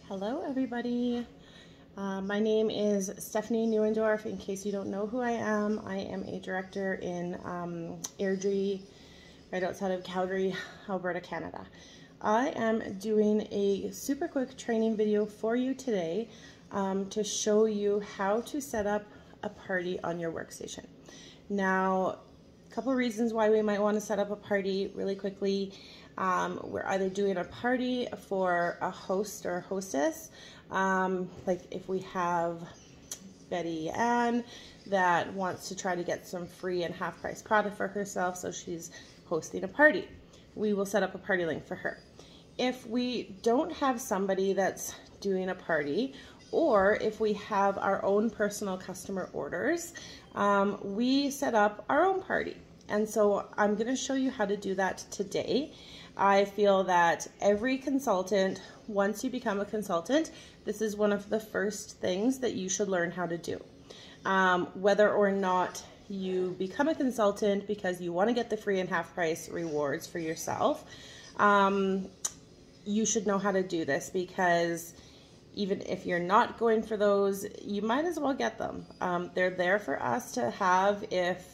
Hello everybody, my name is Stephanie Neuendorf. In case you don't know who I am a director in Airdrie, right outside of Calgary, Alberta, Canada. I am doing a super quick training video for you today to show you how to set up a party on your workstation. Now, a couple reasons why we might want to set up a party really quickly. We're either doing a party for a host or a hostess, like if we have Betty Ann that wants to try to get some free and half price product for herself, so she's hosting a party. We will set up a party link for her. If we don't have somebody that's doing a party, or if we have our own personal customer orders, we set up our own party. And so I'm going to show you how to do that today. I feel that every consultant, once you become a consultant, this is one of the first things that you should learn how to do. Whether or not you become a consultant because you want to get the free and half price rewards for yourself, you should know how to do this, because even if you're not going for those, you might as well get them. They're there for us to have if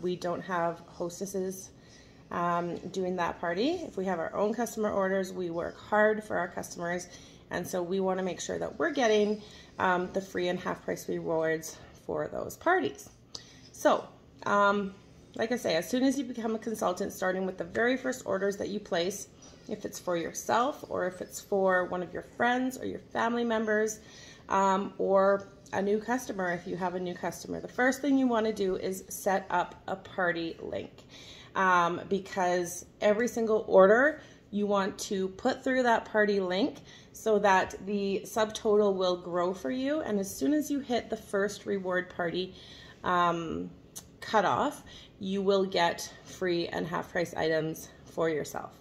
we don't have hostesses doing that party. If we have our own customer orders, we work hard for our customers, and so we want to make sure that we're getting the free and half price rewards for those parties. So like I say, as soon as you become a consultant, starting with the very first orders that you place, if it's for yourself or if it's for one of your friends or your family members, or a new customer, if you have a new customer, the first thing you want to do is set up a party link. Because every single order you want to put through that party link so that the subtotal will grow for you. And as soon as you hit the first reward party cutoff, you will get free and half price items for yourself.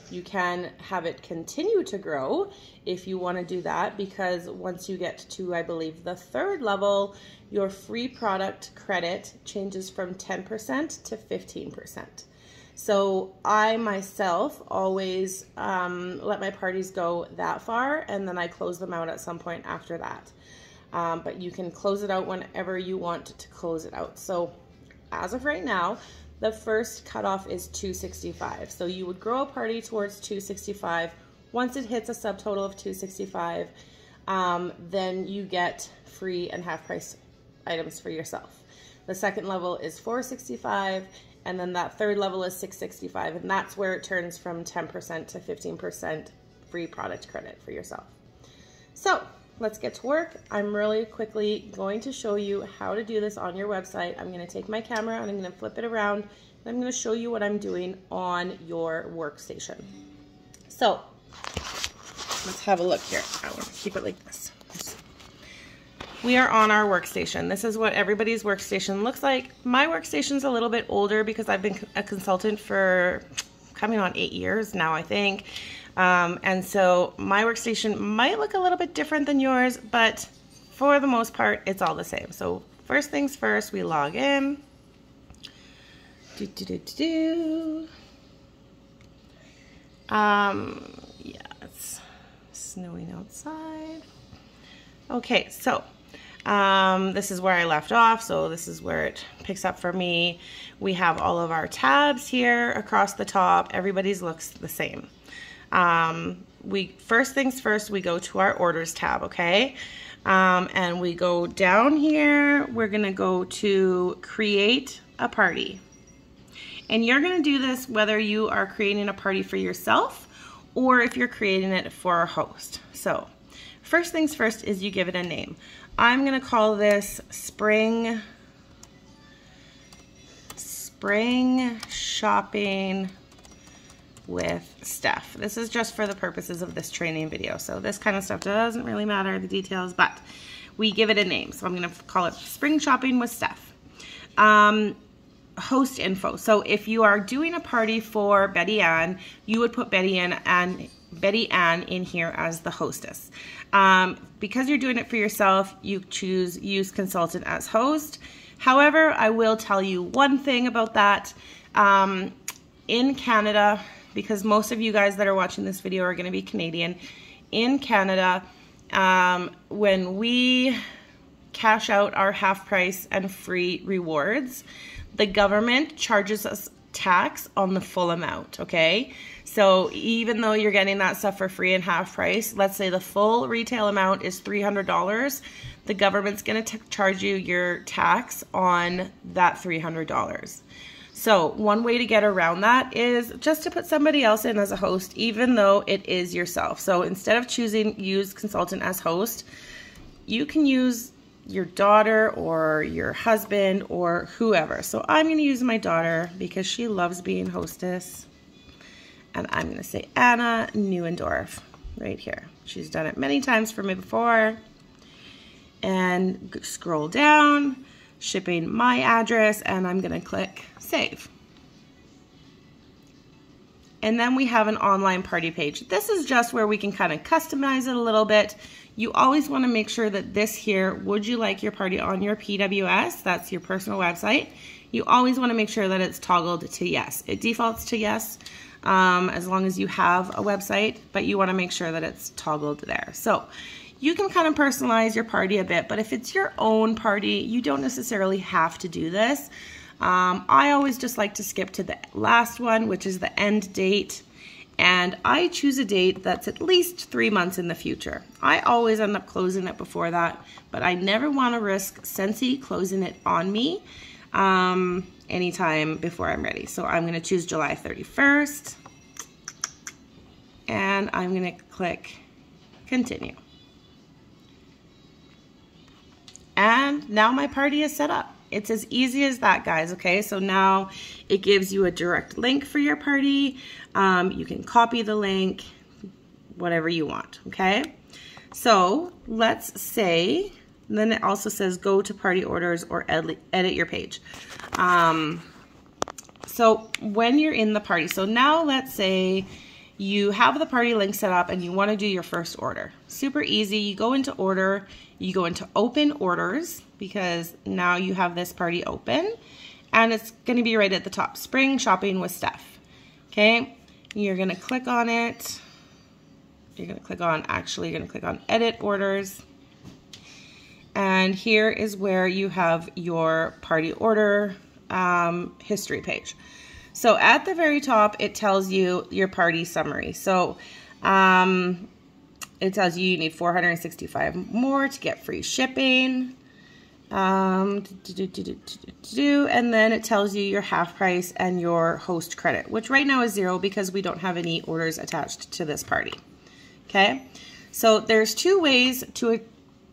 You can have it continue to grow if you want to do that, because once you get to, I believe, the third level, your free product credit changes from 10% to 15%. So I myself always let my parties go that far, and then I close them out at some point after that. But you can close it out whenever you want to close it out. So as of right now, the first cutoff is 265. So you would grow a party towards 265. Once it hits a subtotal of 265, then you get free and half price items for yourself. The second level is 465, and then that third level is 665, and that's where it turns from 10% to 15% free product credit for yourself. So let's get to work. I'm really quickly going to show you how to do this on your website. I'm going to take my camera and I'm going to flip it around, and I'm going to show you what I'm doing on your workstation. So let's have a look here. I want to keep it like this. We are on our workstation. This is what everybody's workstation looks like. My workstation's a little bit older because I've been a consultant for coming on 8 years now, I think. And so my workstation might look a little bit different than yours, but for the most part, it's all the same. So first things first, we log in. Yeah, it's snowing outside. Okay, so this is where I left off, so this is where it picks up for me. We have all of our tabs here across the top. Everybody's looks the same. First things first, we go to our orders tab, okay? And we go down here, we're gonna go to create a party. And you're gonna do this whether you are creating a party for yourself or if you're creating it for a host. So first things first is you give it a name. I'm gonna call this Spring Shopping with Steph. This is just for the purposes of this training video. So this kind of stuff doesn't really matter, the details, but we give it a name. So I'm gonna call it Spring Shopping with Steph. Host info. So if you are doing a party for Betty Ann, you would put Betty Ann in here as the hostess. Because you're doing it for yourself, you choose use consultant as host. However, I will tell you one thing about that. In Canada, because most of you guys that are watching this video are going to be Canadian, in Canada, when we cash out our half price and free rewards, the government charges us tax on the full amount, okay? So even though you're getting that stuff for free and half price, let's say the full retail amount is $300, the government's going to charge you your tax on that $300. So one way to get around that is just to put somebody else in as a host, even though it is yourself. So instead of choosing use consultant as host, you can use your daughter or your husband or whoever. So I'm going to use my daughter because she loves being hostess. And I'm going to say Anna Neuendorf right here. She's done it many times for me before. And scroll down, shipping my address, and I'm going to click save. And then we have an online party page. This is just where we can kind of customize it a little bit. You always want to make sure that this here, would you like your party on your PWS? That's your personal website. You always want to make sure that it's toggled to yes. It defaults to yes as long as you have a website, but you want to make sure that it's toggled there. So you can kind of personalize your party a bit, but if it's your own party, you don't necessarily have to do this. I always just like to skip to the last one, which is the end date. And I choose a date that's at least 3 months in the future. I always end up closing it before that, but I never want to risk Scentsy closing it on me anytime before I'm ready. So I'm going to choose July 31st, and I'm going to click continue. And now my party is set up. It's as easy as that, guys, okay? So now it gives you a direct link for your party. You can copy the link, whatever you want, okay? So let's say, then it also says go to party orders or edit your page. So when you're in the party, so now let's say you have the party link set up and you want to do your first order. Super easy. You go into order, you go into open orders, because now you have this party open, and it's going to be right at the top, spring shopping with Steph. Okay, you're going to click on it. You're going to click on, actually you're going to click on edit orders, and here is where you have your party order history page. So at the very top, it tells you your party summary. So it tells you need 465 more to get free shipping. And then it tells you your half price and your host credit, which right now is 0 because we don't have any orders attached to this party. Okay, so there's 2 ways to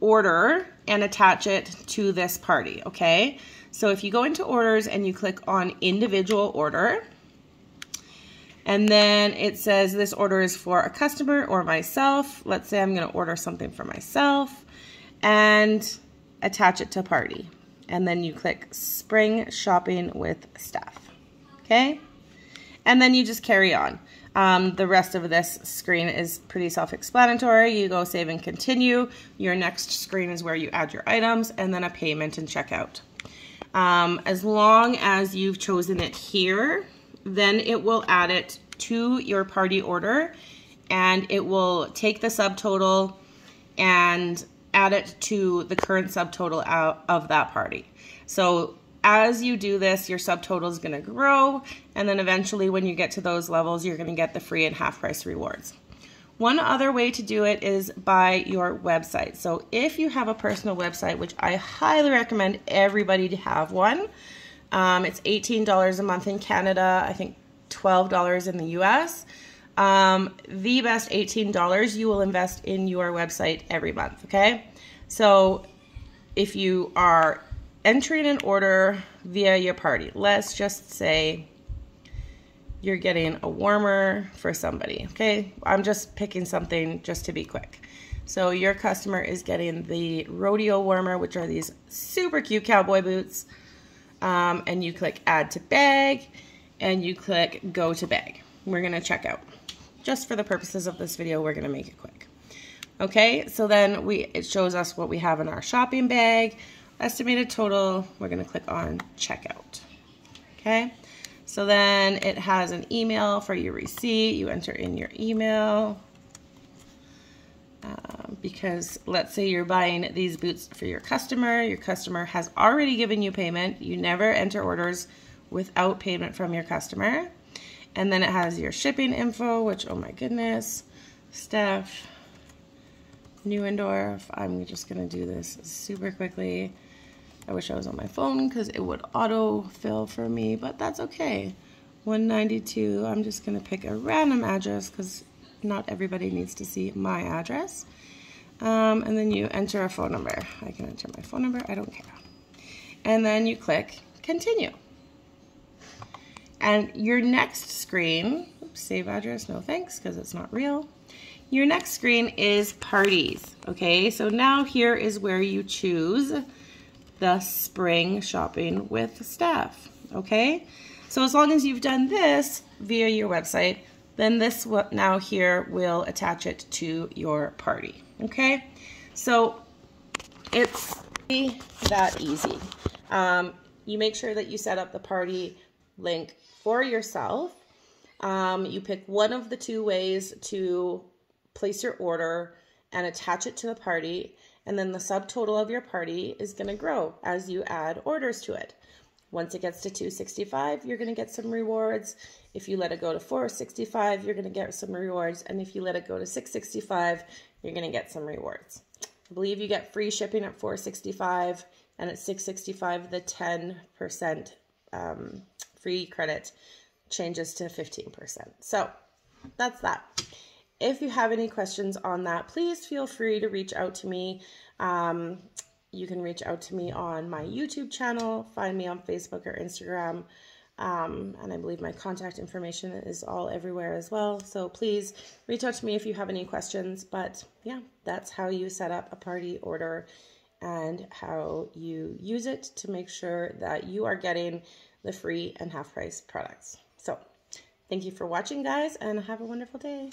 order and attach it to this party. Okay, so if you go into orders and you click on individual order, and then it says this order is for a customer or myself. Let's say I'm going to order something for myself, and attach it to party, and then you click spring shopping with Steph. Okay, and then you just carry on. The rest of this screen is pretty self-explanatory. You go save and continue. Your next screen is where you add your items, and then a payment and checkout. As long as you've chosen it here, then it will add it to your party order, and it will take the subtotal and add it to the current subtotal out of that party. So as you do this, your subtotal is going to grow, and then eventually when you get to those levels, you're going to get the free and half price rewards. One other way to do it is by your website. So if you have a personal website, which I highly recommend everybody to have one, it's $18 a month in Canada, I think $12 in the US. The best $18 you will invest in your website every month, okay? So if you are entering an order via your party, let's just say you're getting a warmer for somebody, okay? I'm just picking something just to be quick. So your customer is getting the rodeo warmer, which are these super cute cowboy boots, and you click add to bag, and you click go to bag. We're gonna check out. Just for the purposes of this video, we're gonna make it quick. Okay, so then it shows us what we have in our shopping bag, estimated total. We're gonna click on checkout. Okay, so then it has an email for your receipt. You enter in your email. because let's say you're buying these boots for your customer has already given you payment. You never enter orders without payment from your customer. And then it has your shipping info, which, oh my goodness, Steph Neuendorf. I'm just gonna do this super quickly. I wish I was on my phone because it would auto-fill for me, but that's okay. 192, I'm just gonna pick a random address because not everybody needs to see my address. And then you enter a phone number. I can enter my phone number, I don't care. And then you click continue. And your next screen, oops, save address, no thanks, because it's not real. Your next screen is parties, okay? So now here is where you choose the spring shopping with Steph, okay? So as long as you've done this via your website, then this now here will attach it to your party, okay? So it's that easy. You make sure that you set up the party link for yourself. You pick one of the two ways to place your order and attach it to the party, and then the subtotal of your party is going to grow as you add orders to it. Once it gets to 265, you're going to get some rewards. If you let it go to 465, you're going to get some rewards. And if you let it go to 665, you're going to get some rewards. I believe you get free shipping at 465, and at 665, the 10% free credit changes to 15%. So that's that. If you have any questions on that, please feel free to reach out to me. You can reach out to me on my YouTube channel, find me on Facebook or Instagram, and I believe my contact information is all everywhere as well. So please reach out to me if you have any questions. But yeah, that's how you set up a party order and how you use it to make sure that you are getting the free and half price products. So thank you for watching, guys, and have a wonderful day.